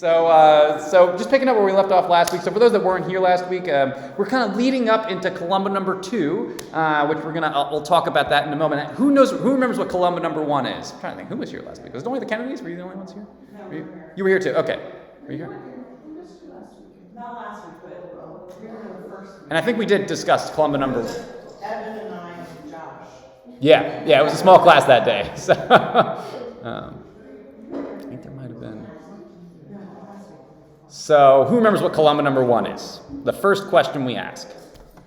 So just picking up where we left off last week. So for those that weren't here last week, we're kind of leading up into Columbo number 2, which we'll talk about that in a moment. Who remembers what Columbo number 1 is? I'm trying to think. Who was here last week? Was it only the Kennedys? Were you the only ones here? No, you were here too. Okay. Were you here? Not last week, but we were the first week. And I think we did discuss Columbo number. Evan and I and Josh. Yeah, it was a small class that day. So I think there might have been. So who remembers what Columbo number 1 is? The first question we ask.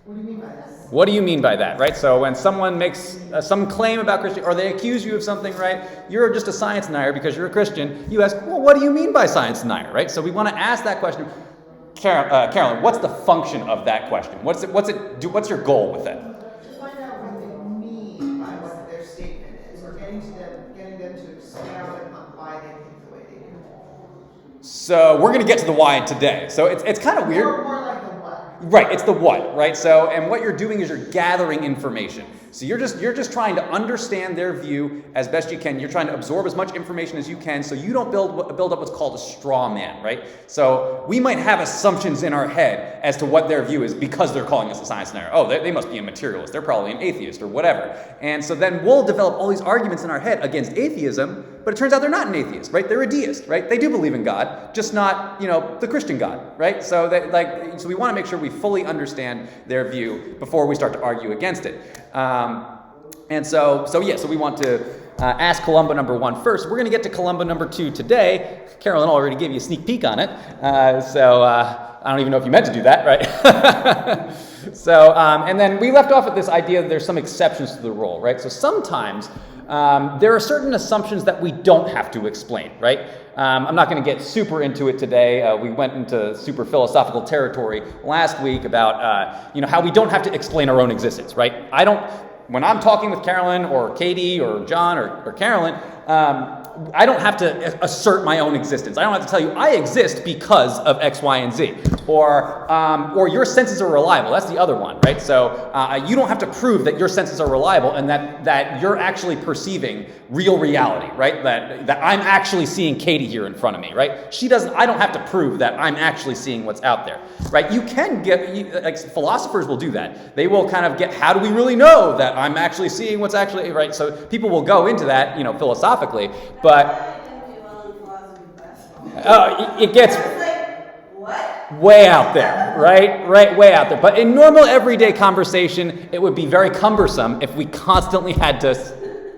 What do you mean by that? What do you mean by that, right? So when someone makes some claim about Christianity, or they accuse you of something, right? You're just a science denier because you're a Christian. You ask, well, what do you mean by science denier, right? So we want to ask that question. Carolyn, what's the function of that question? What's your goal with it? To find out what they mean by what their statement is, or getting them to expound upon why they think the way they do. So we're going to get to the why today. So it's kind of weird. More like the what. Right, it's the what, right? So, and what you're doing is you're gathering information. So you're just trying to understand their view as best you can. You're trying to absorb as much information as you can, so you don't build up what's called a straw man, right? So we might have assumptions in our head as to what their view is because they're calling us a science denier. Oh, they must be a materialist. They're probably an atheist or whatever. And so then we'll develop all these arguments in our head against atheism, but it turns out they're not an atheist, right? They're a deist, right? They do believe in God, just not, the Christian God, right? So so we want to make sure we fully understand their view before we start to argue against it. So we want to ask Columbo number 1 first. We're going to get to Columbo number 2 today. Carolyn already gave you a sneak peek on it, I don't even know if you meant to do that, right? And then we left off at this idea that there's some exceptions to the rule, right? So sometimes there are certain assumptions that we don't have to explain, right? I'm not going to get super into it today. We went into super philosophical territory last week about, how we don't have to explain our own existence, right? When I'm talking with Carolyn or Katie or John or Carolyn, I don't have to assert my own existence. I don't have to tell you I exist because of X, Y, and Z. Or your senses are reliable. That's the other one, right? So you don't have to prove that your senses are reliable and that you're actually perceiving real reality, right? That I'm actually seeing Katie here in front of me, right? I don't have to prove that I'm actually seeing what's out there, right? You can philosophers will do that. They will kind of get, how do we really know that I'm actually seeing what's actually, right? So people will go into that, philosophically, but it gets way out there, right? Way out there. But in normal everyday conversation, it would be very cumbersome if we constantly had to,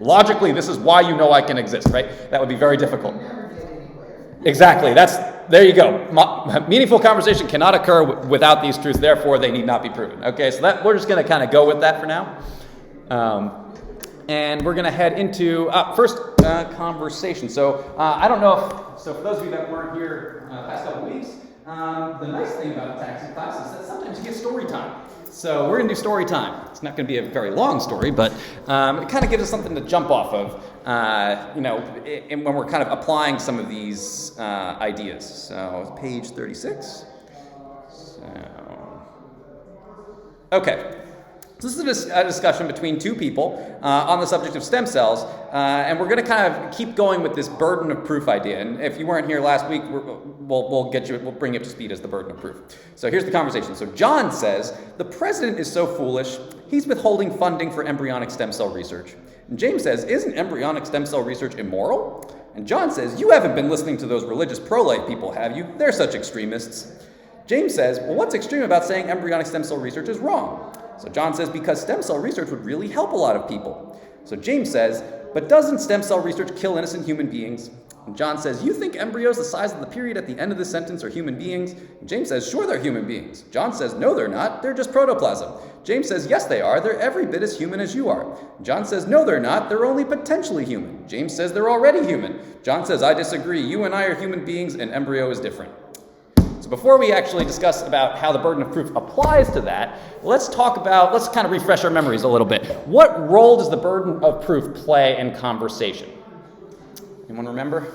logically, this is why I can exist, right? That would be very difficult. Exactly. There you go. Meaningful conversation cannot occur without these truths, therefore they need not be proven. Okay, so we're just going to kind of go with that for now. And we're going to head into first conversation. So I don't know so for those of you that weren't here past couple weeks, the nice thing about a taxi class is that sometimes you get story time. So we're going to do story time. It's not going to be a very long story, but it kind of gives us something to jump off of, when we're kind of applying some of these ideas. So page 36. Okay. So this is a discussion between two people on the subject of stem cells, and we're going to kind of keep going with this burden of proof idea. And if you weren't here last week, we'll bring you up to speed as the burden of proof. So here's the conversation. So John says, the president is so foolish, he's withholding funding for embryonic stem cell research. And James says, isn't embryonic stem cell research immoral? And John says, you haven't been listening to those religious pro-life people, have you? They're such extremists. James says, well, what's extreme about saying embryonic stem cell research is wrong? So John says, because stem cell research would really help a lot of people. So James says, but doesn't stem cell research kill innocent human beings? And John says, you think embryos the size of the period at the end of the sentence are human beings? And James says, sure, they're human beings. John says, no, they're not. They're just protoplasm. James says, yes, they are. They're every bit as human as you are. John says, no, they're not. They're only potentially human. James says, they're already human. John says, I disagree. You and I are human beings. An embryo is different. So before we actually discuss about how the burden of proof applies to that, let's kind of refresh our memories a little bit. What role does the burden of proof play in conversation? Anyone remember?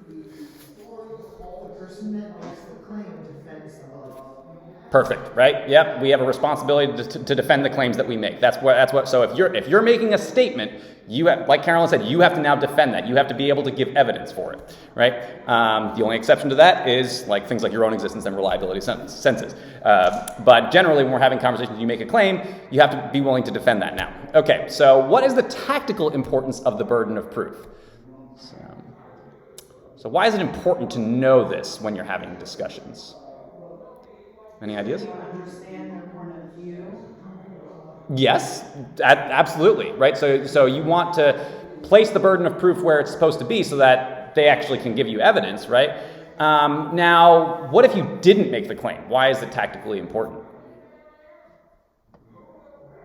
The person that makes the claim defends the belief. Perfect, right? Yep, we have a responsibility to defend the claims that we make. That's what. So if you're making a statement, you have, like Carolyn said, you have to now defend that. You have to be able to give evidence for it, right? The only exception to that is like things like your own existence and reliability senses. But generally, when we're having conversations, you make a claim, you have to be willing to defend that now. Okay, so what is the tactical importance of the burden of proof? So why is it important to know this when you're having discussions? Any ideas? Understand their point of view. Yes, absolutely, right? So you want to place the burden of proof where it's supposed to be so that they actually can give you evidence, right? Now, what if you didn't make the claim? Why is it tactically important?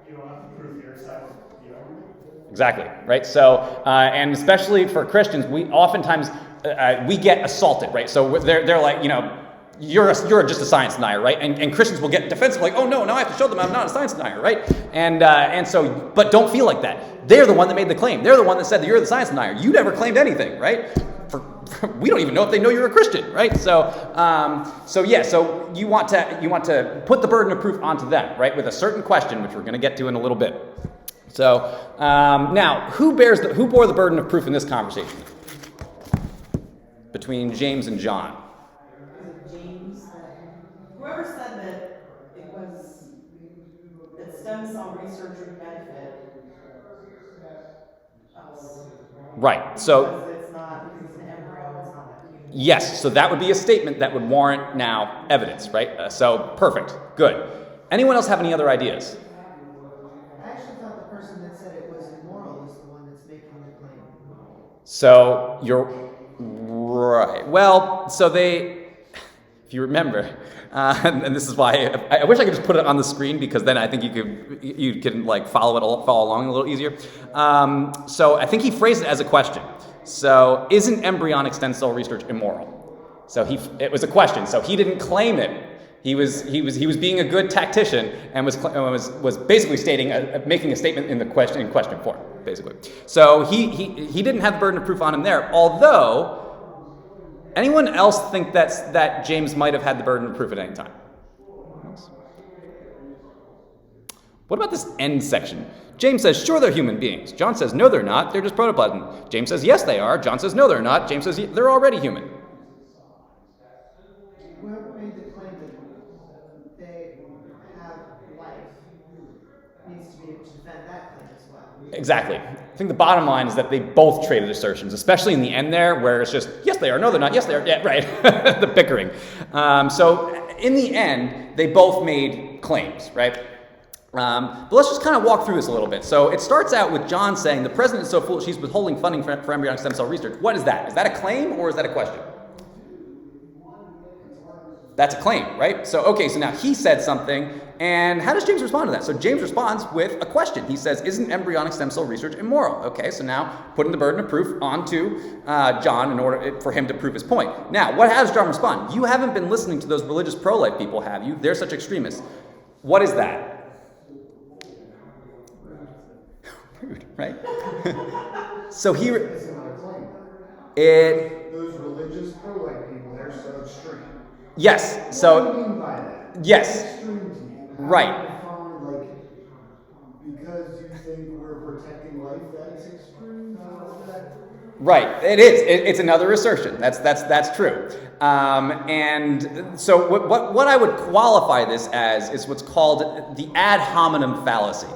You don't have to prove your side of the argument. Exactly, right? So, and especially for Christians, we oftentimes, we get assaulted, right? So they're like, you're just a science denier, right? And Christians will get defensive, like, oh no, now I have to show them I'm not a science denier, right? And so, but don't feel like that. They're the one that made the claim. They're the one that said that you're the science denier. You never claimed anything, right? We don't even know if they know you're a Christian, right? So you want to put the burden of proof onto them, right? With a certain question, which we're going to get to in a little bit. So now, who bore the burden of proof in this conversation between James and John? James, whoever said that that stem cell research would benefit us. Right. So Because it's an embryo, it's not a human. yes. So that would be a statement that would warrant now evidence, right? So perfect. Good. Anyone else have any other ideas? I actually thought the person that said it was immoral is the one that's making the claim. So you're right. Well, so if you remember, and this is why I wish I could just put it on the screen because then I think you can like follow along a little easier. So I think he phrased it as a question. So isn't embryonic stem cell research immoral? So it was a question. So he didn't claim it. He was being a good tactician and was basically making a statement in question form, basically. So he didn't have the burden of proof on him there. Although, anyone else think that James might have had the burden of proof at any time? What about this end section? James says, sure, they're human beings. John says, no, they're not. They're just protoplasm. James says, yes, they are. John says, no, they're not. James says, they're already human. Whoever made the claim that they have life needs to be able to defend that claim as well. Exactly. I think the bottom line is that they both traded assertions, especially in the end there, where it's just, yes, they are, no, they're not, yes, they are, yeah, right, the bickering. So in the end, they both made claims, right? But let's just kind of walk through this a little bit. So it starts out with John saying, the president is so foolish, he's withholding funding for embryonic stem cell research. What is that? Is that a claim or is that a question? That's a claim, right? So, okay, so now he said something, and how does James respond to that? So James responds with a question. He says, isn't embryonic stem cell research immoral? Okay, so now putting the burden of proof onto John in order for him to prove his point. Now, how does John respond? You haven't been listening to those religious pro-life people, have you? They're such extremists. What is that? Rude, right? So Those religious pro-life people, they're so extreme. Yes, What do so, you mean by that? yes. Extreme to me. Right. How do you define, because you think we're protecting life, that's extreme? How is that? Right, it is. It's another assertion. That's true. And so what I would qualify this as is what's called the ad hominem fallacy.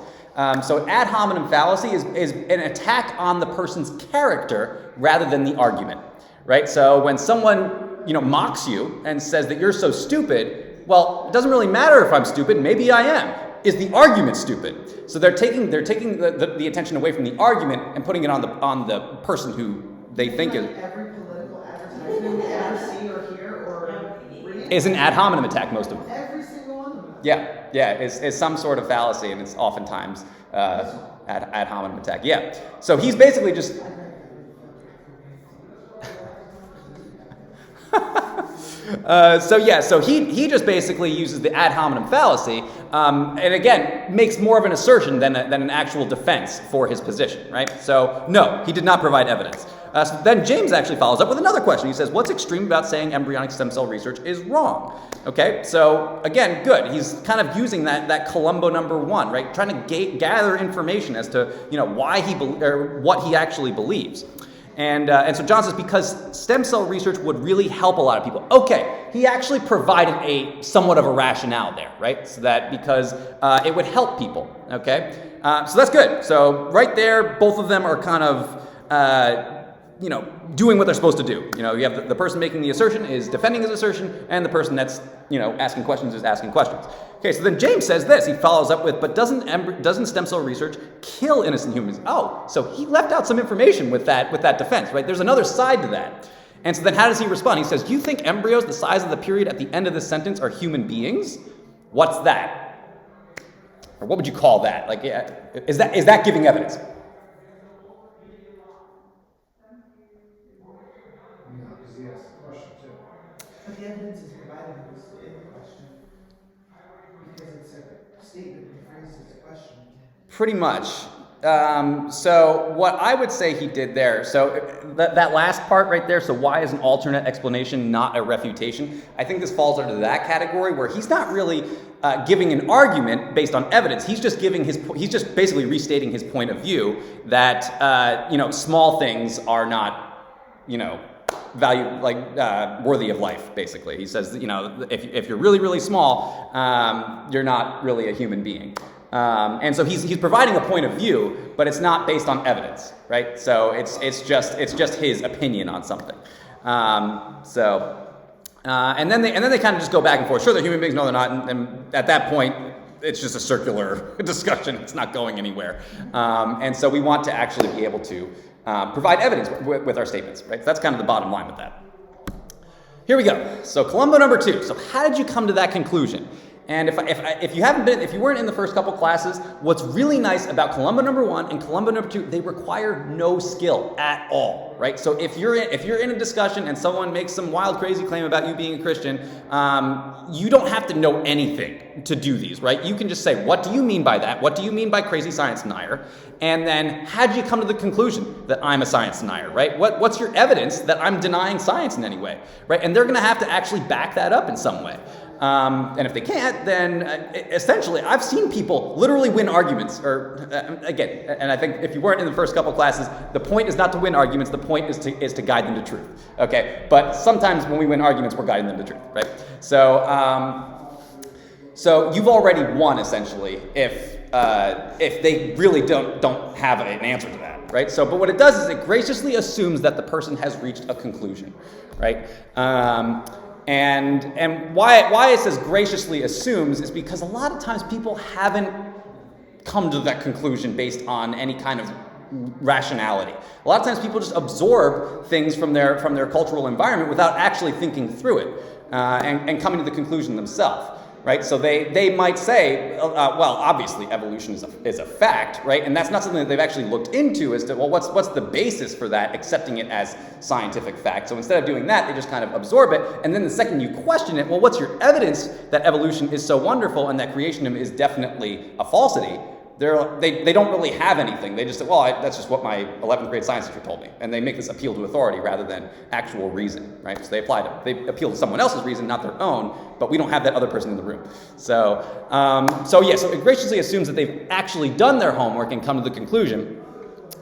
So ad hominem fallacy is an attack on the person's character rather than the argument, right? So when someone mocks you and says that you're so stupid, well, it doesn't really matter if I'm stupid. Maybe I am. Is the argument stupid? So they're taking the attention away from the argument and putting it on the person who they think Like every political advertisement we ever see or hear or read is an ad hominem attack. Most of them. every single one of them. Yeah, is some sort of fallacy, and it's oftentimes ad hominem attack. Yeah. So he's basically just. So he just basically uses the ad hominem fallacy, and again makes more of an assertion than an actual defense for his position, right? So no, he did not provide evidence. So then James actually follows up with another question. He says, what's extreme about saying embryonic stem cell research is wrong? Okay, so again, good. He's kind of using that Columbo number 1, right? Trying to gather information as to, why or what he actually believes. And so John says, because stem cell research would really help a lot of people. Okay, he actually provided a somewhat of a rationale there, right? So that because it would help people, okay? So that's good. So right there, both of them are kind of, doing what they're supposed to do. You have the person making the assertion is defending his assertion, and the person that's, asking questions is asking questions. Okay, so then James says this. He follows up with, but doesn't stem cell research kill innocent humans? Oh, so he left out some information with that defense, right? There's another side to that. And so then how does he respond? He says, do you think embryos the size of the period at the end of this sentence are human beings? What's that? Or what would you call that? Like, is that giving evidence? Because he asked the question too. But the evidence is provided in the question. Because it's a statement that phrases the question again. Pretty much. So what I would say he did there, so that last part right there, so why is an alternate explanation not a refutation? I think this falls under that category where he's not really giving an argument based on evidence. He's just he's just basically restating his point of view that, small things are not, worthy of life, basically. He says, if you're really, really small, you're not really a human being. And so he's providing a point of view, but it's not based on evidence, right? So it's just his opinion on something. And then they kind of just go back and forth. Sure, they're human beings. No, they're not. And at that point, it's just a circular discussion. It's not going anywhere. And so we want to actually be able to provide evidence with our statements, right? So that's kind of the bottom line with that. Here we go. So Columbo number 2. So how did you come to that conclusion? And if you weren't in the first couple classes, what's really nice about Columbo number 1 and Columbo number 2, they require no skill at all, right? So if you're in a discussion and someone makes some wild, crazy claim about you being a Christian, you don't have to know anything to do these, right? You can just say, what do you mean by that? What do you mean by crazy science denier? And then how'd you come to the conclusion that I'm a science denier, right? What's your evidence that I'm denying science in any way, right? And they're going to have to actually back that up in some way. And if they can't, then essentially, I've seen people literally win arguments. Or again, and I think if you weren't in the first couple classes, the point is not to win arguments. The point is to guide them to truth. Okay, but sometimes when we win arguments, we're guiding them to truth, right? So you've already won essentially if they really don't have an answer to that, right? So, but what it does is it graciously assumes that the person has reached a conclusion, right? And why it says graciously assumes is because a lot of times people haven't come to that conclusion based on any kind of rationality. A lot of times people just absorb things from their cultural environment without actually thinking through it and coming to the conclusion themselves. Right, so they might say, well, obviously evolution is a fact, right? And that's not something that they've actually looked into as to, well, what's the basis for that, accepting it as scientific fact. So instead of doing that, they just kind of absorb it. And then the second you question it, well, what's your evidence that evolution is so wonderful and that creationism is definitely a falsity? They don't really have anything. They just say, well, that's just what my 11th grade science teacher told me. And they make this appeal to authority rather than actual reason, right? So they appeal to someone else's reason, not their own, but we don't have that other person in the room. So it graciously assumes that they've actually done their homework and come to the conclusion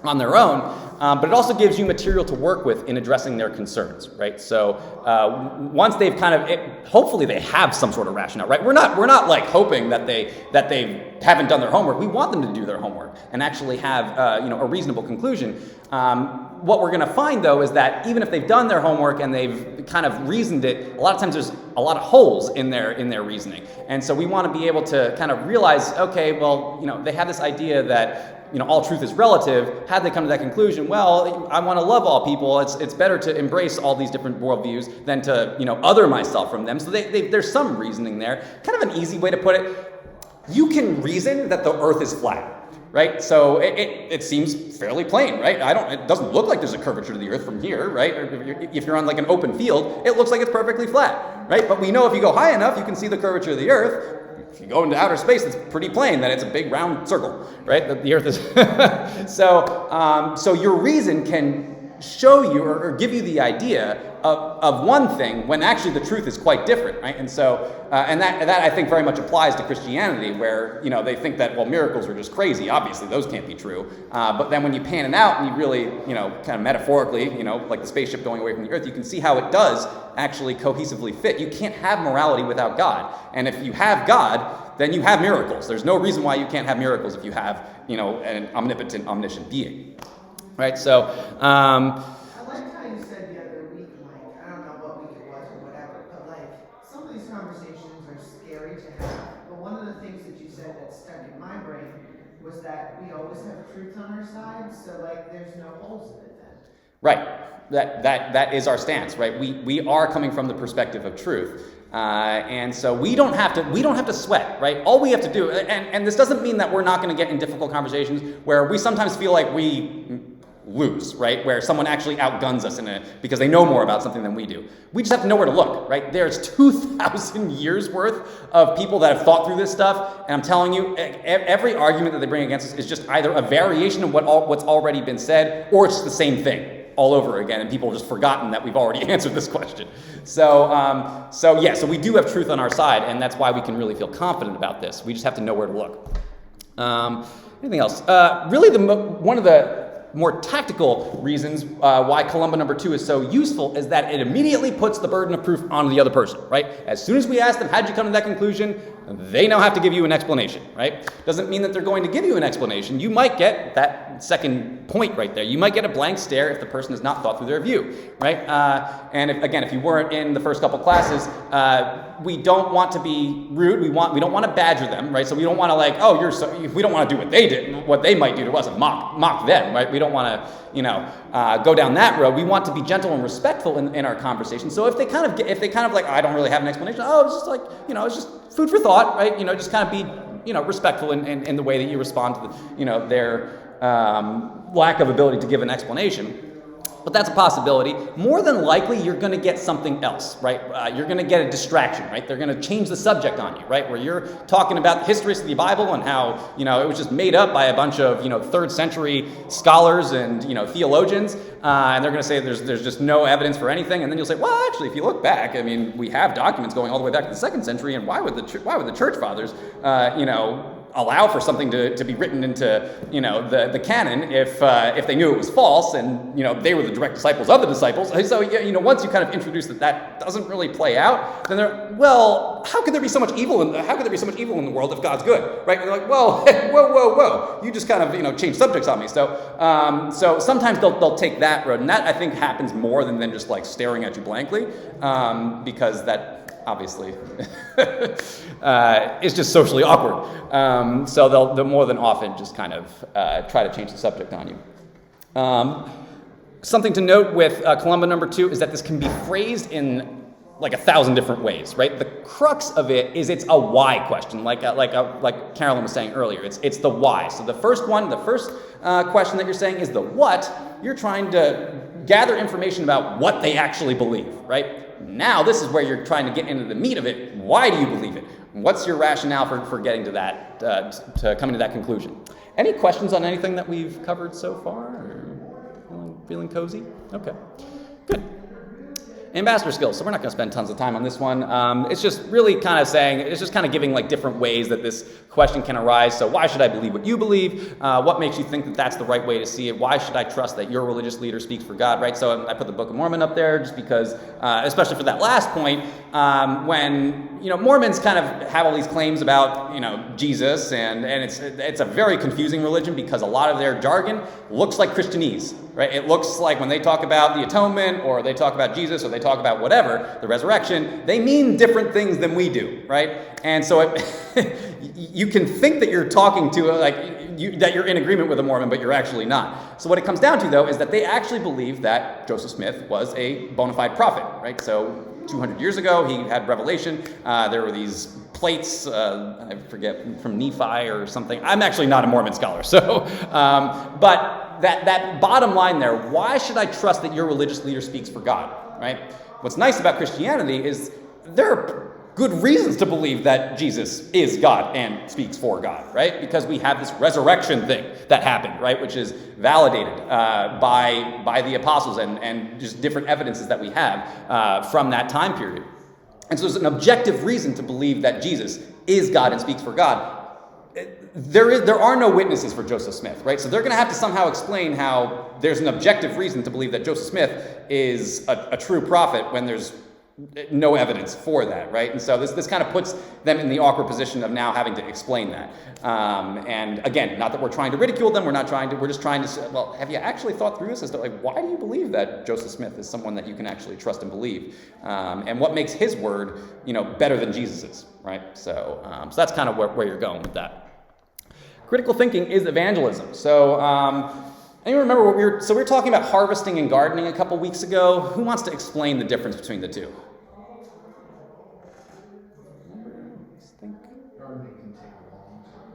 on their own, but it also gives you material to work with in addressing their concerns, right? So once they've hopefully they have some sort of rationale, right? We're not like hoping that they haven't done their homework. We want them to do their homework and actually have a reasonable conclusion. What we're going to find though is that even if they've done their homework and they've kind of reasoned it, a lot of times there's a lot of holes in their reasoning, and so we want to be able to kind of realize, okay, well, they have this idea that all truth is relative. How'd they come to that conclusion? Well, I want to love all people. It's better to embrace all these different worldviews than to other myself from them. So there's some reasoning there. Kind of an easy way to put it. You can reason that the Earth is flat. Right, so it seems fairly plain, right? It doesn't look like there's a curvature to the Earth from here, right? Or if you're on like an open field, it looks like it's perfectly flat, right? But we know if you go high enough, you can see the curvature of the Earth. If you go into outer space, it's pretty plain that it's a big round circle, right? That the Earth is. So your reason can show you or give you the idea of one thing when actually the truth is quite different, right? And so, and that I think very much applies to Christianity, where, you know, they think that, well, miracles are just crazy. Obviously, those can't be true. But then when you pan it out and you really, you know, kind of metaphorically, you know, like the spaceship going away from the earth, you can see how it does actually cohesively fit. You can't have morality without God. And if you have God, then you have miracles. There's no reason why you can't have miracles if you have, you know, an omnipotent, omniscient being. Right? So, I like how you said the other week, like, I don't know what week it was or whatever, but like, some of these conversations are scary to have. But one of the things that you said that stuck in my brain was that we always have truth on our side, so like, there's no holes in it then. right. That is our stance, right? We are coming from the perspective of truth. And so we don't have to sweat, right? All we have to do, and this doesn't mean that we're not going to get in difficult conversations where we sometimes feel like we lose, right? Where someone actually outguns us because they know more about something than we do. We just have to know where to look, right? There's 2,000 years worth of people that have thought through this stuff, and I'm telling you, every argument that they bring against us is just either a variation of what's already been said, or it's the same thing all over again, and people have just forgotten that we've already answered this question. So we do have truth on our side, and that's why we can really feel confident about this. We just have to know where to look. Anything else? Really, one of the more tactical reasons why Columbo number 2 is so useful is that it immediately puts the burden of proof on the other person, right? As soon as we ask them, how'd you come to that conclusion? They now have to give you an explanation, right? Doesn't mean that they're going to give you an explanation. You might get that second point right there. You might get a blank stare if the person has not thought through their view, right? And if you weren't in the first couple classes, we don't want to be rude. We don't want to badger them, right? So we don't want to we don't want to do what they did, what they might do to us, and mock them, right? We don't want to, go down that road. We want to be gentle and respectful in our conversation. So if they kind of like, I don't really have an explanation. Oh, it's just like, it's just food for thought, right? Just kind of be, respectful in the way that you respond to their lack of ability to give an explanation. But that's a possibility. More than likely, you're going to get something else, right? You're going to get a distraction, right? They're going to change the subject on you, right? Where you're talking about the history of the Bible and how, it was just made up by a bunch of, 3rd century scholars and, theologians. And they're going to say there's just no evidence for anything. And then you'll say, well, actually, if you look back, we have documents going all the way back to the 2nd century. And why would the church fathers, allow for something to be written into the canon if they knew it was false and they were the direct disciples of the disciples? So once you kind of introduce that doesn't really play out, then how could there be so much evil in the world if God's good, right? And they're like, well, whoa, you just kind of change subjects on me. So sometimes they'll take that road, and that I think happens more than just like staring at you blankly, because that obviously it's just socially awkward. So they'll more than often just kind of try to change the subject on you. Something to note with Columbo number 2 is that this can be phrased in like 1,000 different ways, right? The crux of it is it's a why question, like Carolyn was saying earlier. It's the why. So the first question that you're saying is the what. You're trying to gather information about what they actually believe, right? Now this is where you're trying to get into the meat of it. Why do you believe it? What's your rationale for getting to that, to coming to that conclusion? Any questions on anything that we've covered so far? Or feeling cozy? Okay, good. Ambassador skills. So we're not going to spend tons of time on this one. It's just really kind of giving like different ways that this question can arise. So why should I believe what you believe? What makes you think that that's the right way to see it? Why should I trust that your religious leader speaks for God, right? So I put the Book of Mormon up there just because, especially for that last point, when, Mormons kind of have all these claims about, Jesus, and it's a very confusing religion because a lot of their jargon looks like Christianese, right? It looks like when they talk about the atonement, or they talk about Jesus, or they talk about whatever, the resurrection, they mean different things than we do, right? And so you can think that you're talking to, that you're in agreement with a Mormon, but you're actually not. So what it comes down to, though, is that they actually believe that Joseph Smith was a bona fide prophet, right? So 200 years ago, he had revelation. There were these plates, I forget, from Nephi or something. I'm actually not a Mormon scholar, so, but that bottom line there, why should I trust that your religious leader speaks for God, right? What's nice about Christianity is there are good reasons to believe that Jesus is God and speaks for God, right? Because we have this resurrection thing that happened, right? Which is validated by the apostles and just different evidences that we have from that time period. And so there's an objective reason to believe that Jesus is God and speaks for God. There are no witnesses for Joseph Smith, right? So they're going to have to somehow explain how there's an objective reason to believe that Joseph Smith is a true prophet when there's no evidence for that, right? And so this kind of puts them in the awkward position of now having to explain that. And again, not that we're trying to ridicule them, we're just trying to say, well, have you actually thought through this as to like, why do you believe that Joseph Smith is someone that you can actually trust and believe? And what makes his word, better than Jesus's, right? So that's kind of where you're going with that. Critical thinking is evangelism. So, anyone remember what we were talking about harvesting and gardening a couple weeks ago? Who wants to explain the difference between the two? Gardening can take a long time.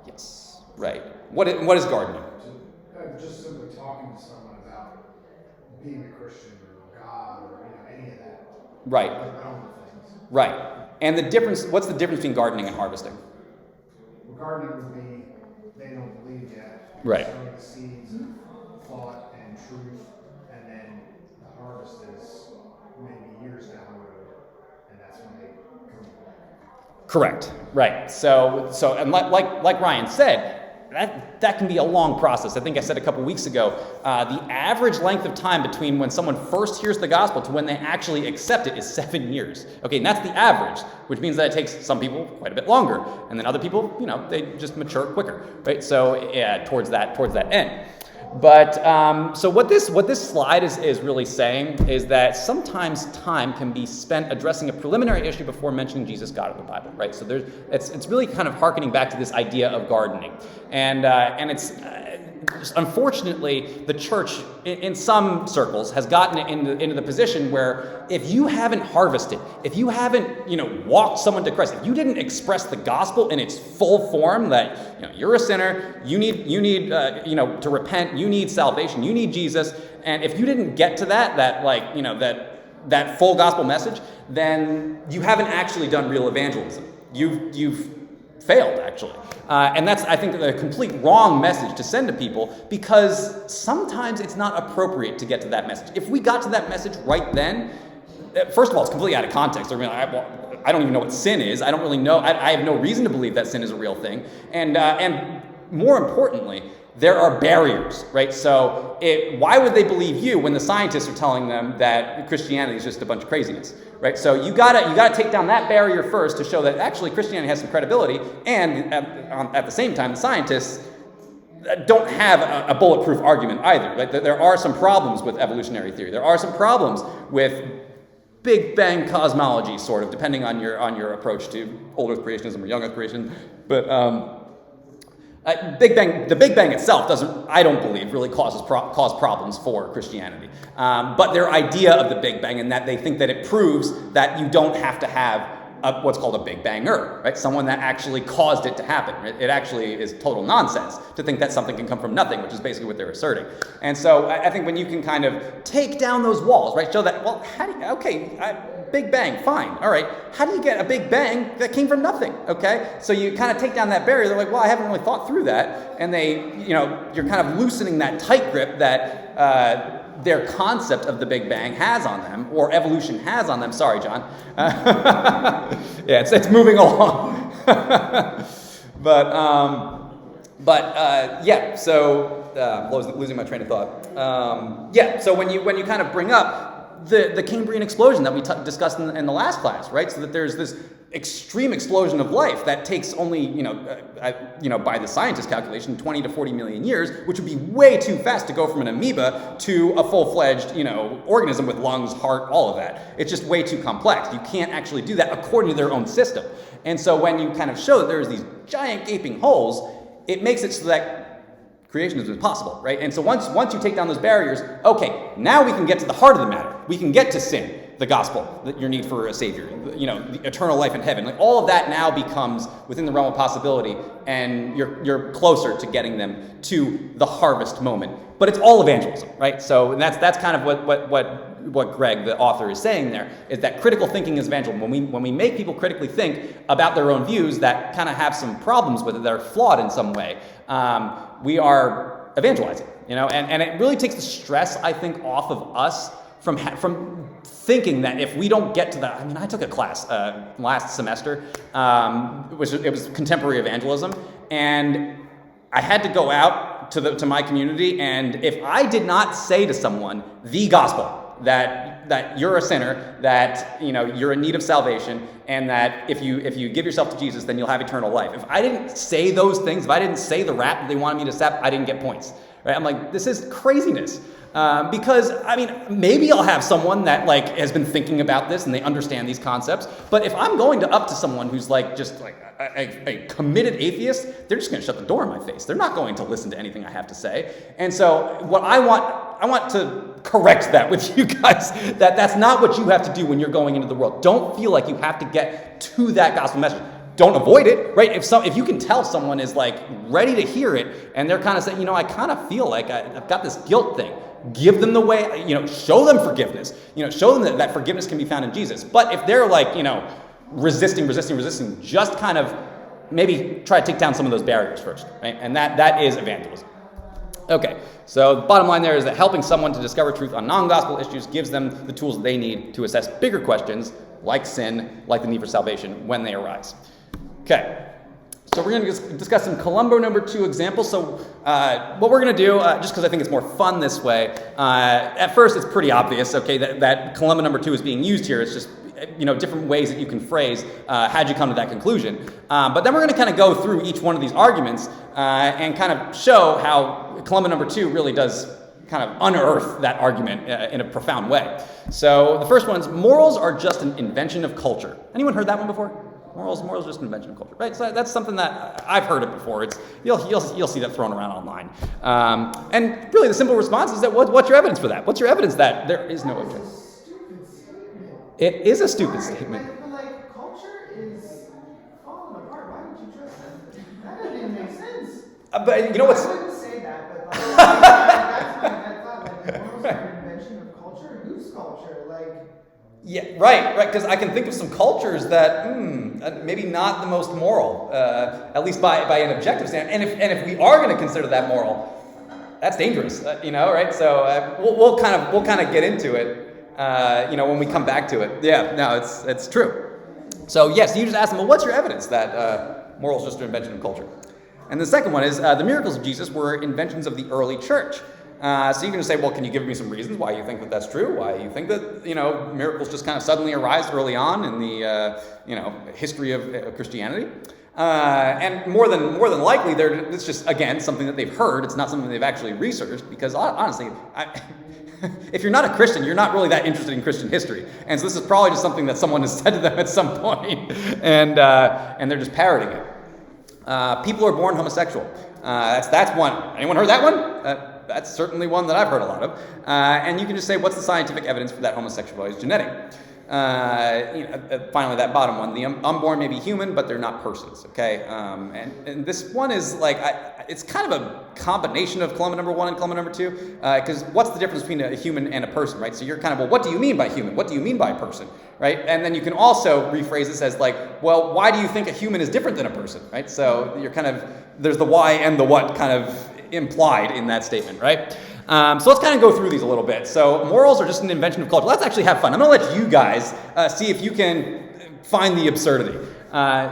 Yes, right. What is gardening? Just simply talking to someone about being a Christian or God or any of that. Right. The realm of things. Right. And what's the difference between gardening and harvesting? Well, gardening would be they don't believe yet. Right. Sowing the seeds of thought and truth, and then the harvest is maybe years down the road, and that's when they come. Correct. Right. So and like Ryan said, that can be a long process. I think I said a couple weeks ago, the average length of time between when someone first hears the gospel to when they actually accept it is 7 years. Okay, and that's the average, which means that it takes some people quite a bit longer, and then other people, they just mature quicker, right? So yeah, towards that end. But so what this slide is really saying is that sometimes time can be spent addressing a preliminary issue before mentioning Jesus, God, of the Bible, right? So it's really kind of hearkening back to this idea of gardening, and it's unfortunately the church in some circles has gotten into the position where if you haven't harvested, if you haven't walked someone to Christ, if you didn't express the gospel in its full form that you're a sinner, you need to repent, you need salvation, you need Jesus, and if you didn't get to that full gospel message, then you haven't actually done real evangelism. You've failed, actually. And that's, I think, a complete wrong message to send to people, because sometimes it's not appropriate to get to that message. If we got to that message right then, first of all, it's completely out of context. I don't even know what sin is. I don't really know. I have no reason to believe that sin is a real thing. And more importantly, there are barriers, right? So why would they believe you when the scientists are telling them that Christianity is just a bunch of craziness, right? So you gotta take down that barrier first to show that actually Christianity has some credibility, and at the same time, the scientists don't have a bulletproof argument either. Right? There are some problems with evolutionary theory. There are some problems with Big Bang cosmology, sort of, depending on your approach to old Earth creationism or young Earth creation, but. The Big Bang itself doesn't, I don't believe, really cause problems for Christianity. But their idea of the Big Bang, and that they think that it proves that you don't have to have what's called a Big Banger, right? Someone that actually caused it to happen. It actually is total nonsense to think that something can come from nothing, which is basically what they're asserting. And so I think when you can kind of take down those walls, right? Show that, well, Big Bang, fine, all right. How do you get a Big Bang that came from nothing, okay? So you kind of take down that barrier. They're like, well, I haven't really thought through that. And you're kind of loosening that tight grip that their concept of the Big Bang has on them, or evolution has on them. Sorry, John. Yeah, it's moving along. Yeah, so losing my train of thought. So when you kind of bring up the Cambrian explosion that we discussed in the last class, right? So that there's this extreme explosion of life that takes only, by the scientist calculation, 20 to 40 million years, which would be way too fast to go from an amoeba to a full-fledged, organism with lungs, heart, all of that. It's just way too complex. You can't actually do that according to their own system. And so when you kind of show that there's these giant gaping holes, it makes it so that creationism is possible, right? And so once you take down those barriers, okay, now we can get to the heart of the matter. We can get to sin, the gospel, your need for a savior, the eternal life in heaven. Like all of that now becomes within the realm of possibility, and you're closer to getting them to the harvest moment. But it's all evangelism, right? So and that's kind of what what Greg, the author, is saying there is that critical thinking is evangelism. When we make people critically think about their own views that kind of have some problems with it, that are flawed in some way, we are evangelizing. And it really takes the stress, I think, off of us from thinking that if we don't get to that. I mean, I took a class last semester, it was contemporary evangelism, and I had to go out to my community, and if I did not say to someone the gospel, that you're a sinner, that you're in need of salvation, and that if you give yourself to Jesus, then you'll have eternal life. If I didn't say those things, if I didn't say the rap that they wanted me to sap, I didn't get points. Right? I'm like, this is craziness. Because, I mean, maybe I'll have someone that has been thinking about this and they understand these concepts. But if I'm going up to someone who's just a committed atheist, they're just going to shut the door in my face. They're not going to listen to anything I have to say. And so what I want to correct that with you guys, that's not what you have to do when you're going into the world. Don't feel like you have to get to that gospel message. Don't avoid it, right? If you can tell someone is ready to hear it and they're kind of saying, I kind of feel like I've got this guilt thing. Give them the way, show them forgiveness. Show them that forgiveness can be found in Jesus. But if they're resisting, just kind of maybe try to take down some of those barriers first, right? And that is evangelism. Okay, so the bottom line there is that helping someone to discover truth on non-gospel issues gives them the tools they need to assess bigger questions like sin, like the need for salvation when they arise. Okay, so we're going to discuss some Columbo number 2 examples. So what we're going to do, just because I think it's more fun this way, at first it's pretty obvious, okay, that Columbo number 2 is being used here. It's just, different ways that you can phrase how'd you come to that conclusion. But then we're going to kind of go through each one of these arguments and kind of show how Columbo number 2 really does kind of unearth that argument in a profound way. So the first one is morals are just an invention of culture. Anyone heard that one before? Morals are just an invention of culture, right? So that's something that I've heard it before. You'll see that thrown around online. And really, the simple response is that what's your evidence for that? What's your evidence that there is no That's a objective? stupid statement. It is a stupid Right, statement. But culture is falling apart. Why would you trust that? That doesn't even make sense. But you know what's I wouldn't say that, but that's my thought. Morals are an invention of culture. Whose culture? yeah, right, because I can think of some cultures that maybe not the most moral, at least by an objective standard. And if we are going to consider that moral, that's dangerous, right? So we'll kind of get into it, when we come back to it. Yeah, no, it's true. So yes, you just ask them, well, what's your evidence that moral is just an invention of culture? And the second one is the miracles of Jesus were inventions of the early church. So you can just say, well, can you give me some reasons why you think that that's true? Why you think that, miracles just kind of suddenly arise early on in the, history of Christianity? And more than likely, it's just, again, something that they've heard. It's not something they've actually researched because, honestly, if you're not a Christian, you're not really that interested in Christian history. And so this is probably just something that someone has said to them at some point, and they're just parroting it. People are born homosexual. That's one. Anyone heard that one? That's certainly one that I've heard a lot of. And you can just say, what's the scientific evidence for that homosexuality is genetic? Finally, that bottom one. The unborn may be human, but they're not persons, okay? And this one is it's kind of a combination of Columbo number 1 and Columbo number 2, because what's the difference between a human and a person, right? So you're kind of, well, what do you mean by human? What do you mean by person, right? And then you can also rephrase this as well, why do you think a human is different than a person, right? So you're kind of, there's the why and the what kind of implied in that statement, right? So let's kind of go through these a little bit. So morals are just an invention of culture. Let's actually have fun. I'm going to let you guys see if you can find the absurdity.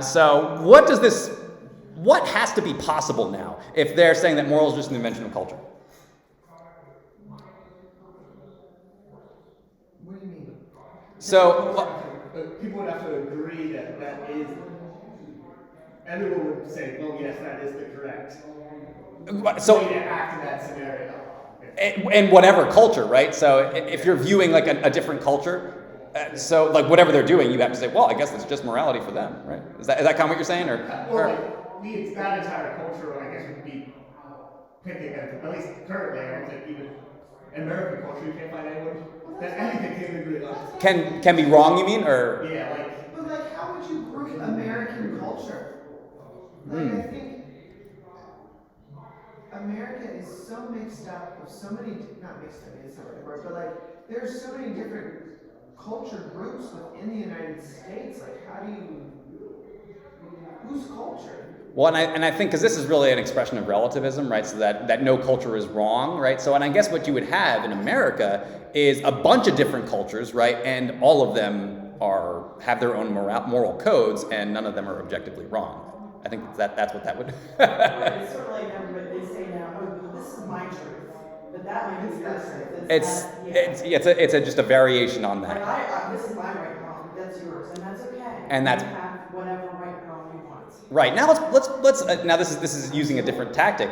So what has to be possible now if they're saying that morals are just an invention of culture? What do you mean? So People would have to agree that is. Everyone would say, "Oh yes, that is the correct way to act in that scenario." and whatever culture, right? So if you're viewing a different culture, so whatever they're doing, you have to say, well, I guess it's just morality for them, right? Is that kind of what you're saying, or that entire culture, I guess, would be picking at least currently. I don't think even American culture, you can't find anyone that anything can agree on. can be wrong? You mean, or Yeah, But how would you group American culture? I think America is so mixed up with so many, not mixed up, it's not the right word, but there's so many different culture groups within the United States. Like, how do you, whose culture? Well, and I think because this is really an expression of relativism, right? So that no culture is wrong, right? So, and I guess what you would have in America is a bunch of different cultures, right? And all of them have their own moral codes, and none of them are objectively wrong. I think that's what that would. It's sort of like everybody, they say now, oh, this is my truth, but that might be your truth. It's just a variation on Like that. this is my right and wrong, that's yours, and that's okay. And that's- You have whatever right and wrong you want. Right, now let's now this is using a different tactic,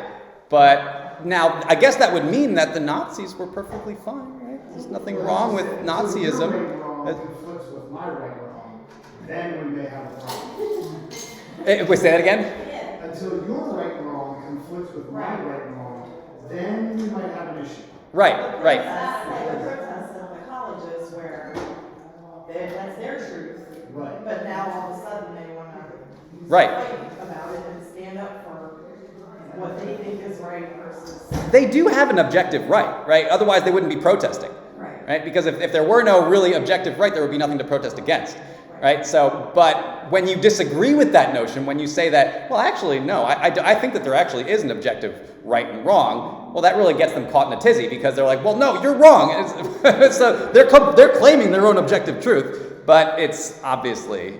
but now I guess that would mean that the Nazis were perfectly fine, right? There's nothing wrong with So your Nazism. right and wrong conflicts with my right and wrong, then we may have a problem. Wait, say that again? Until your right and wrong conflicts with my right and wrong, then we might have an issue. Right. The protests at the colleges where that's their truth. Right. But now all of a sudden they want to Right. fight about it and stand up for what they think is right versus They do have an objective right? Otherwise they wouldn't be protesting. Right? Because if there were no really objective right, there would be nothing to protest against. Right? So, but when you disagree with that notion, when you say that, well, actually, no, I think that there actually is an objective right and wrong, well, that really gets them caught in a tizzy because they're like, well, no, you're wrong. So they're claiming their own objective truth, but it's obviously,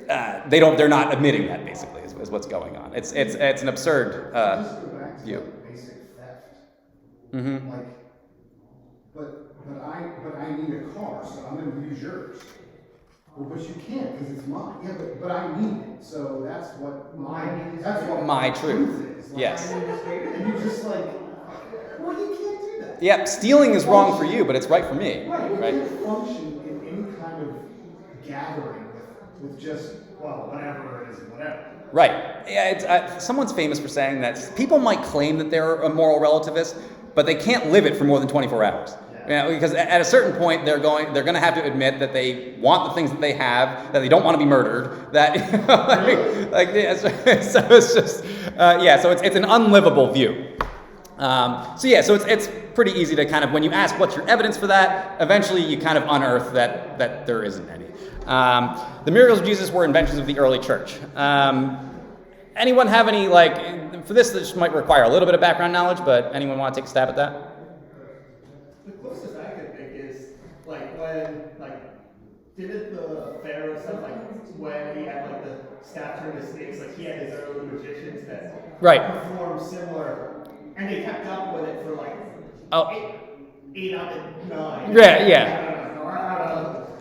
they're not admitting that basically is what's going on. It's an absurd Just go back to view. like basic theft. Mm-hmm. Like, but I need a car, so I'm going to use yours. Well, but you can't because it's mine. Yeah, but I need it, so that's what My truth. is. Like, Yes. And you're just like, well, you can't do that. Yep, stealing is wrong for you, but it's right for me. Right. You Right? can't function in any kind of gathering with just, well, whatever it is, whatever. Right. Yeah, someone's famous for saying that people might claim that they're a moral relativist, but they can't live it for more than 24 hours. Because at a certain point, they're going to have to admit that they want the things that they have, that they don't want to be murdered. That so it's just so it's an unlivable view. So it's pretty easy to kind of, when you ask what's your evidence for that, eventually you kind of unearth that there isn't any. The miracles of Jesus were inventions of the early church. Anyone have any, for this might require a little bit of background knowledge, but anyone want to take a stab at that? The closest I could think is when didn't the Pharaoh stuff when he had the staff turn to snakes, he had his own magicians that Right. performed similar, and they kept up with it for Oh. eight out of 9. Yeah.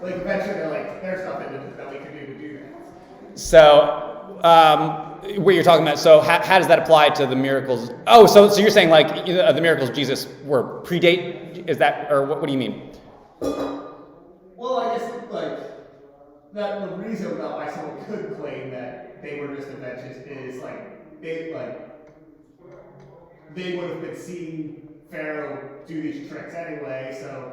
Eventually they're there's nothing that we can do to do that. So, what you're talking about, so how does that apply to the miracles? Oh, so you're saying the miracles of Jesus were predate, is that, or what do you mean? Well, I guess that the reason about why someone could claim that they were just inventions is they would have been seeing Pharaoh do these tricks anyway, so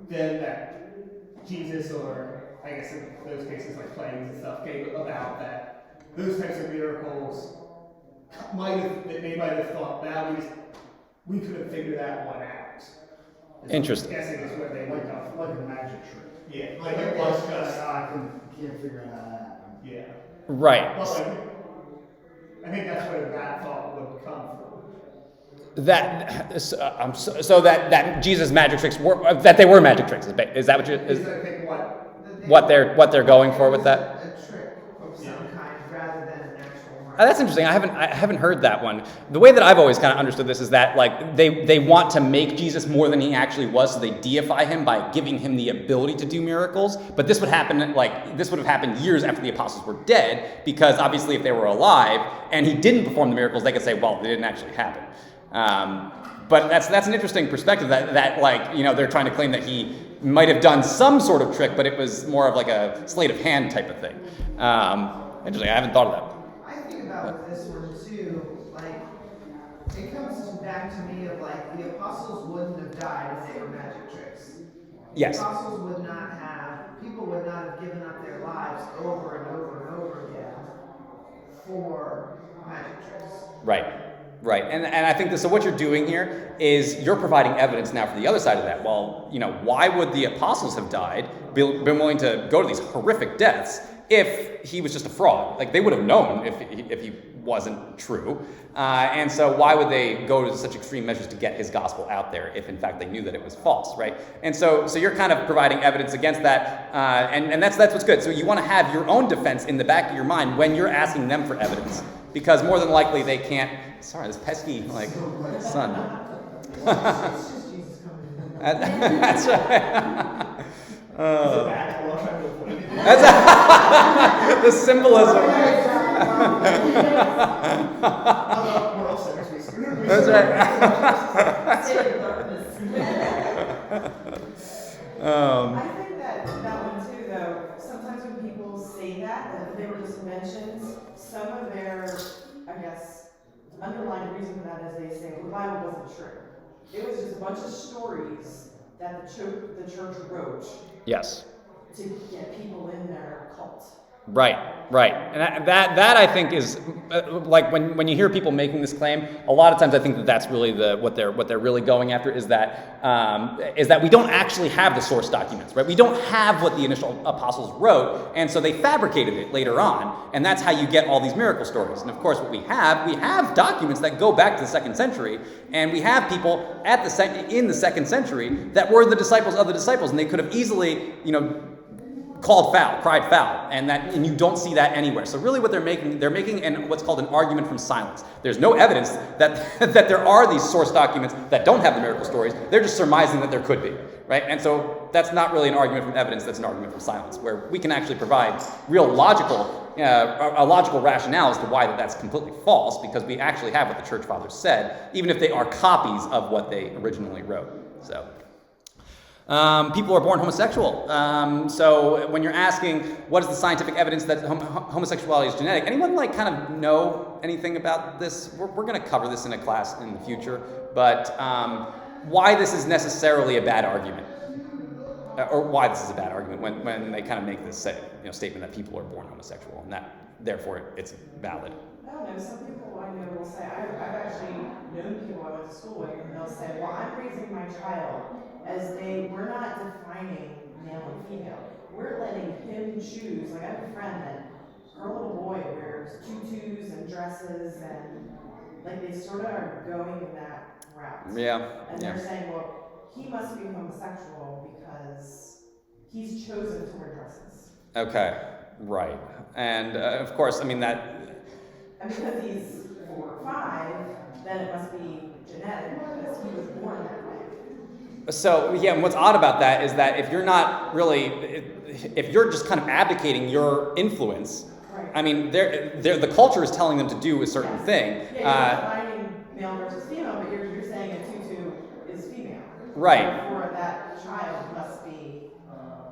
then that Jesus, or I guess in those cases plagues and stuff, came about, that those types of miracles they might have thought, now we couldn't figure that one out. Interesting. I'm guessing is where they went off. Like a magic trick. Yeah, it was just I can't figure it out. yeah. Right. But I think that's where that thought would come from. So that Jesus' magic tricks that they were magic tricks. Is that what you? Is I think What they're going for with that? A trick of some kind rather than an actual mark. That's interesting. I haven't heard that one. The way that I've always kind of understood this is that they want to make Jesus more than he actually was, so they deify him by giving him the ability to do miracles. But this would have happened years after the apostles were dead, because obviously if they were alive and he didn't perform the miracles, they could say, well, they didn't actually happen. But that's an interesting perspective that they're trying to claim that he might have done some sort of trick, but it was more of a sleight of hand type of thing. Interesting. I haven't thought of that. I think about with this one too, it comes back to me of the apostles wouldn't have died if they were magic tricks. Yes. The apostles people would not have given up their lives over and over and over again for magic tricks. Right. Right, and I think that, so what you're doing here is you're providing evidence now for the other side of that. Well, why would the apostles have died, been willing to go to these horrific deaths if he was just a fraud? Like, they would have known if he wasn't true. And so why would they go to such extreme measures to get his gospel out there if in fact they knew that it was false, right? And so you're kind of providing evidence against that, and that's what's good. So you want to have your own defense in the back of your mind when you're asking them for evidence, because more than likely they can't. Sorry, this pesky son. It's just Jesus coming in. That's right. That's That's the symbolism. We're all sinners. That's right. I think that one too, though, sometimes when people say that they were just mentioned, some of their, I guess, underlying reason for that is they say, well, the Bible wasn't true. It was just a bunch of stories that the church wrote Yes. to get people in their cult. Right, and that I think is like when you hear people making this claim, a lot of times I think that's really what they're really going after is that we don't actually have the source documents, right? We don't have what the initial apostles wrote, and so they fabricated it later on, and that's how you get all these miracle stories. And of course, what we have documents that go back to the 2nd century, and we have people in the 2nd century that were the disciples of the disciples, and they could have easily, cried foul, and you don't see that anywhere. So really what they're making what's called an argument from silence. There's no evidence that that there are these source documents that don't have the miracle stories. They're just surmising that there could be, right? And so that's not really an argument from evidence, that's an argument from silence, where we can actually provide real logical rationale as to why that's completely false, because we actually have what the church fathers said, even if they are copies of what they originally wrote. So people are born homosexual. So when you're asking what is the scientific evidence that homosexuality is genetic, anyone kind of know anything about this? We're going to cover this in a class in the future, but why this is necessarily a bad argument, or why this is a bad argument when they kind of make this statement that people are born homosexual and that therefore it's valid. I don't know, some people I know will say, I've actually known people I went to school with, and they'll say, well, I'm raising my child as we're not defining male and female. We're letting him choose. Like, I have a friend that her little boy wears tutus and dresses, and they sort of are going in that route. Yeah. And they're saying, well, he must be homosexual because he's chosen to wear dresses. Okay, right. And of course, I mean that. And because he's 4 or 5, then it must be genetic because he was born that way. So, yeah, and what's odd about that is that if you're just kind of abdicating your influence, Right. I mean, the culture is telling them to do a certain thing. Yeah, you're defining male versus female, but you're saying a tutu is female. Right. Therefore, that child must be.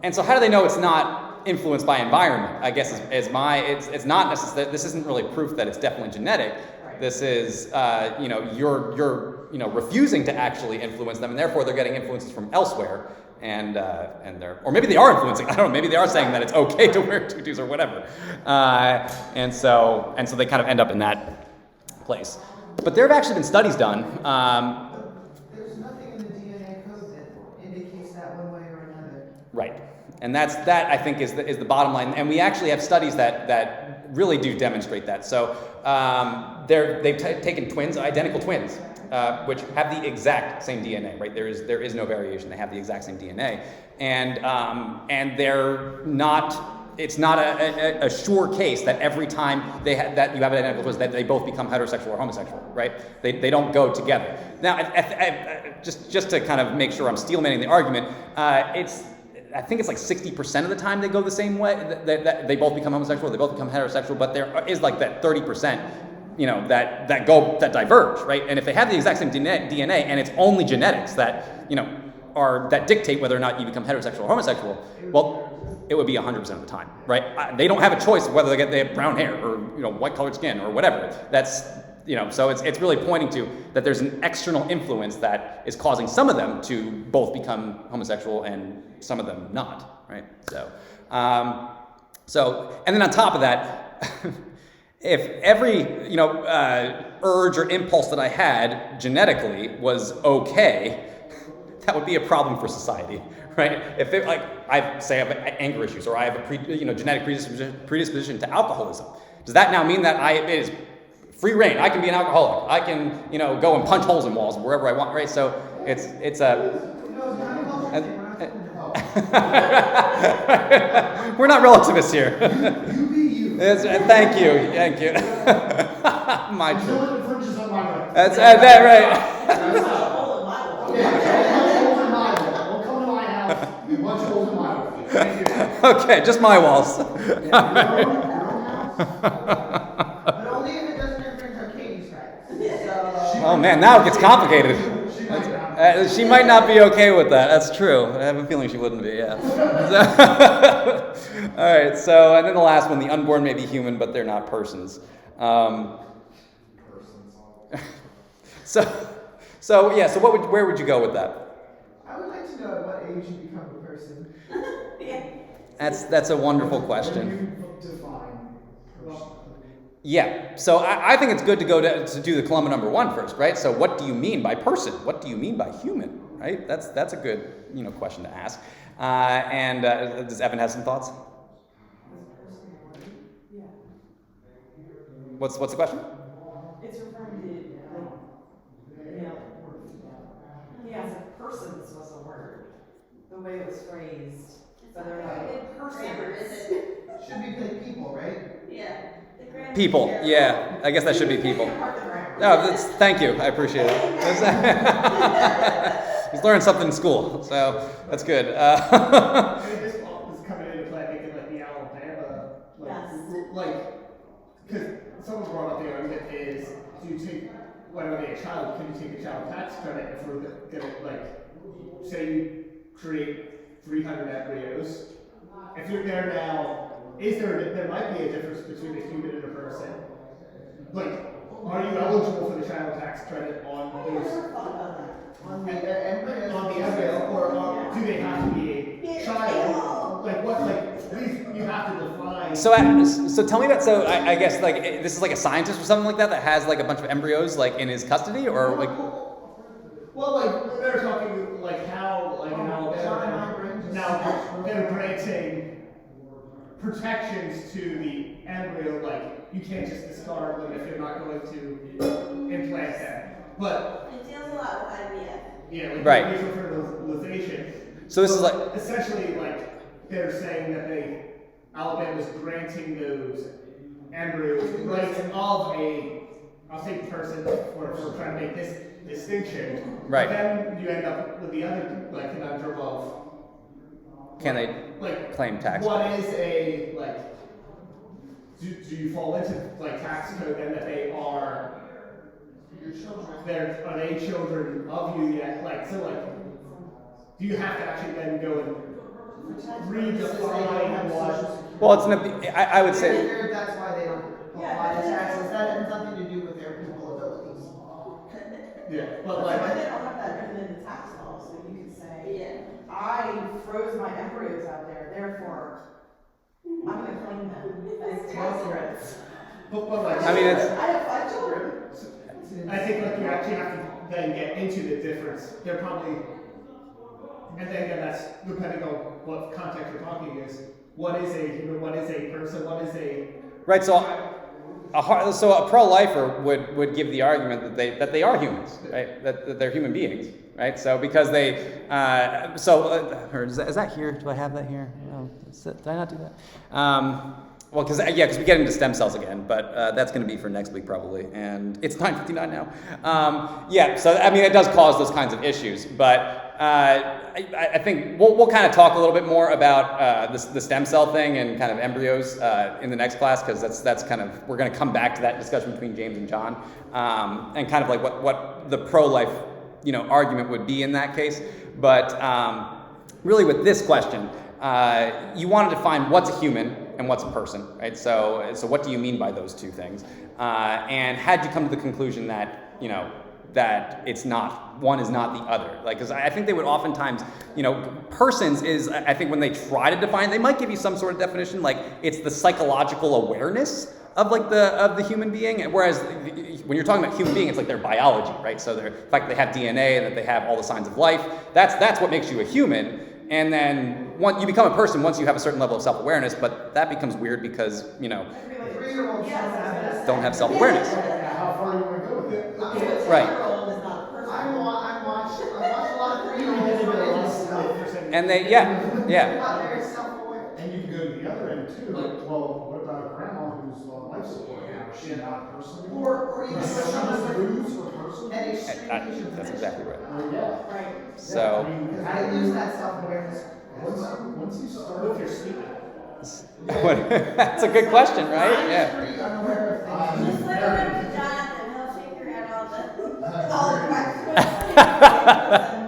And so how do they know it's not influenced by environment? I guess it's not necessarily, this isn't really proof that it's definitely genetic. Right. This is, you're refusing to actually influence them, and therefore they're getting influences from elsewhere, and or maybe they are influencing. I don't know. Maybe they are saying that it's okay to wear tutus or whatever, and so they kind of end up in that place. But there have actually been studies done. There's nothing in the DNA code that indicates that one way or another. Right, and that I think is the bottom line, and we actually have studies that really do demonstrate that. So they've taken identical twins, which have the exact same DNA. Right, there is no variation. They have the exact same DNA, and they're not. It's not a sure case that every time that you have an identical twin that they both become heterosexual or homosexual, right? They don't go together. Now, just to kind of make sure I'm steelmanning the argument, I think it's 60% of the time they go the same way, that they both become homosexual, they both become heterosexual, but there is that 30%, that diverge, right? And if they have the exact same DNA and it's only genetics that, that dictate whether or not you become heterosexual or homosexual, well, it would be 100% of the time, right? They don't have a choice of whether they have brown hair or white colored skin or whatever. That's so it's really pointing to that there's an external influence that is causing some of them to both become homosexual and some of them not, right? So and then on top of that, if every urge or impulse that I had genetically was okay, that would be a problem for society, right? If it, like I say I have anger issues or I have a genetic predisposition to alcoholism, does that now mean that it is free reign? I can be an alcoholic. I can go and punch holes in walls wherever I want, right? So it's a we're not relativists here. You be you. Thank you. My Until truth. it infringes on my rights. That's that right. There's not a hole in my wall. Yeah, holes in my wall. Don't come to my house. A bunch of holes in my wall. Thank you. Okay, just my walls. But only if it doesn't infringe on Katie's rights. So, Oh man, now it gets complicated. She might not. She might not be okay with that. That's true. I have a feeling she wouldn't be. Yeah. All right. So, and then the last one: the unborn may be human, but they're not persons. So yeah. So where would you go with that? I would like to know at what age you become a person. That's a wonderful When question. you define person. Yeah. So I think it's good to go to do the Columbo number 1 first, right? So what do you mean by person? What do you mean by human? Right? That's a good question to ask. And does Evan have some thoughts? Yeah. What's the question? It's referring to male or female. Yes, if persons was a word, the way it was phrased, whether or not Grammar, is persons. it? Should be like people, right? Yeah. The grammar. People. Yeah. I guess that should be people. Part of the grammar. No, thank you. I appreciate it. He's learning something in school, so that's good. I mean, this is coming into play, I think, in like the Alabama, because someone brought up the argument is, do you take, when are they a child, can you take a child tax credit if we're gonna, say you create 300 embryos, if you're there now, there might be a difference between a human and a person. Are you eligible for the child tax credit on those? On the embryo. On the embryo, or do they have to be a child? Please, you have to define. So tell me about. So I guess this is like a scientist or something like that has like a bunch of embryos in his custody or like. Well, they're talking how in Alabama now they're granting protections to the embryo, you can't just discard them if you're not going to implant them. But It deals a lot with IVF. yeah, Right. nasal fertilization. So this is essentially they're saying that Alabama's granting those embryos the rights of I'll say person for trying to make this distinction. Right. But then you end up with the other conundrum of can they claim tax? What is a do you fall into tax code then that they are Your children. are they children of you yet? Do you have to actually then go and redefine what? Well, I would say. That's why they don't apply the taxes. That has nothing to do with their people abilities. Yeah, but But they don't have that written in the tax law, so you can say, Yeah. I froze my embryos out there, therefore, I'm gonna claim them as tax credits. but I mean, it's. I have 5 children. I think you actually have to then get into the difference. They're probably, and then again, that's depending on what context you're talking is. What is a human? What is a person? What is a Right. So a pro-lifer would give the argument that they are humans, right? That they're human beings, right? So because they is that here? Do I have that here? No, did I not do that? Well, because we get into stem cells again, but that's going to be for next week probably, and it's 9:59 now. So I mean, it does cause those kinds of issues, but I think we'll kind of talk a little bit more about the stem cell thing and kind of embryos in the next class, because that's kind of, we're going to come back to that discussion between James and John, and kind of what the pro-life argument would be in that case. But really, with this question, you want to define what's a human and what's a person, right? So what do you mean by those two things? And had you come to the conclusion that, that it's not, one is not the other? Because I think they would oftentimes, persons is, I think when they try to define, they might give you some sort of definition, like it's the psychological awareness of the human being. Whereas when you're talking about human being, it's like their biology, right? So the fact that they have DNA and that they have all the signs of life, that's what makes you a human. And then you become a person once you have a certain level of self-awareness, but that becomes weird because, Three-year-olds don't have self-awareness. How far do you want to go with it? Right. I watch a lot of 3-year-olds. And they, yeah. Not very self-aware. And you can go to the other end too. Like, well, what about a grandma who's on life support now? Is she not a person anymore? Or even Is she someone a lose or person? an extreme That's exactly right. Yeah. Right. So, Because I lose that self-awareness. Once you start What if you're sleeping? that's a good question, right? I'm Yeah. pretty unaware of things. Just let her with Jonathan, he'll figure out all the questions.